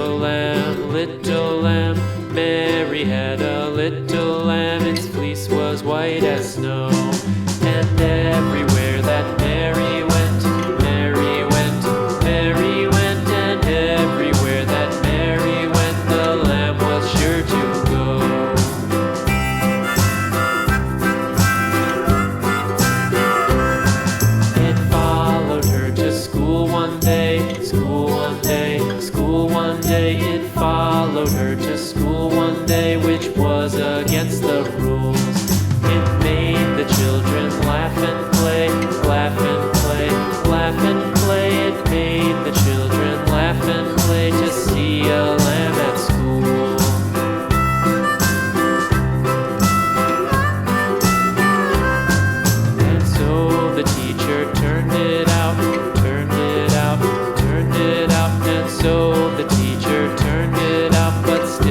little lamb, little lamb. Mary had a little lamb, its fleece was white as snow. And everywhere that Mary went, Mary went, Mary went. And everywhere that Mary went, the lamb was sure to go. It followed her to school one day, school one day, school one day. It followed her to school one day, which was against the rules. It made the children laugh and play, laugh and play, laugh and play. It made the children laugh and play to see a lamb at school. And so the teacher turned it out, turned it out, turned it out. And so the teacher turned it out, but still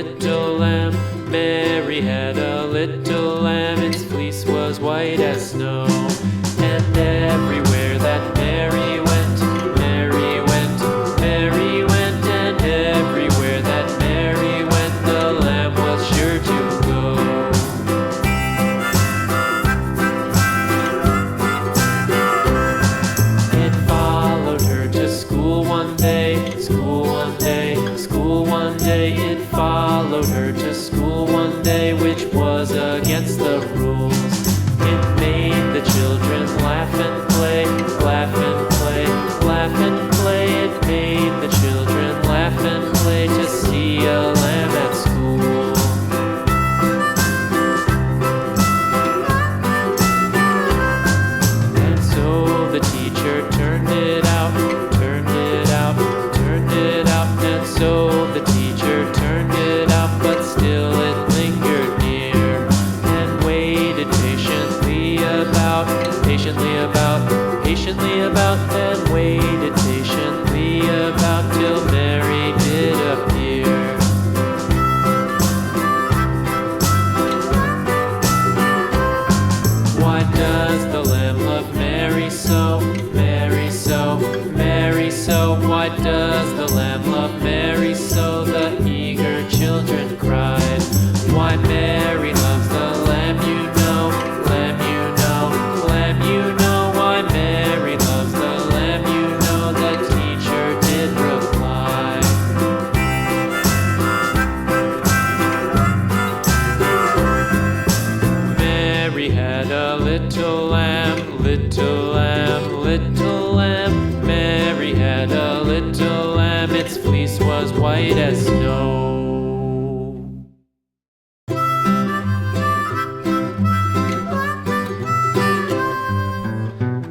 little lamb. Mary had a little lamb, its fleece was white as snow. And everywhere that Mary went, Mary went, Mary went, and everywhere that Mary went, the lamb was sure to go. It followed her to school one day, school one day, school one day. It followed her to school one day, which was against the rules. It made the children laugh and play, laugh and play, laugh and play. It made the children laugh and play to see a lamb at school. And so the teacher turned it out, turned it out, turned it out. And so the teacher turned it out, but still it lingered near and waited patiently about, patiently about, and waited patiently about till Mary did appear. Why does the lamb love Mary so, Mary so, Mary so? Why does the lamb love Mary so? The eager children cried. Why Mary loves the lamb, you know, lamb, you know, lamb, you know. Why Mary loves the lamb, you know, the teacher did reply. Mary had a little lamb, little lamb, little lamb. Mary had a little lamb, its fleece was white as snow.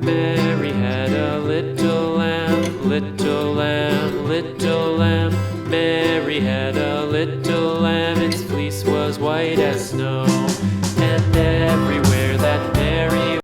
Mary had a little lamb, little lamb, little lamb. Mary had a little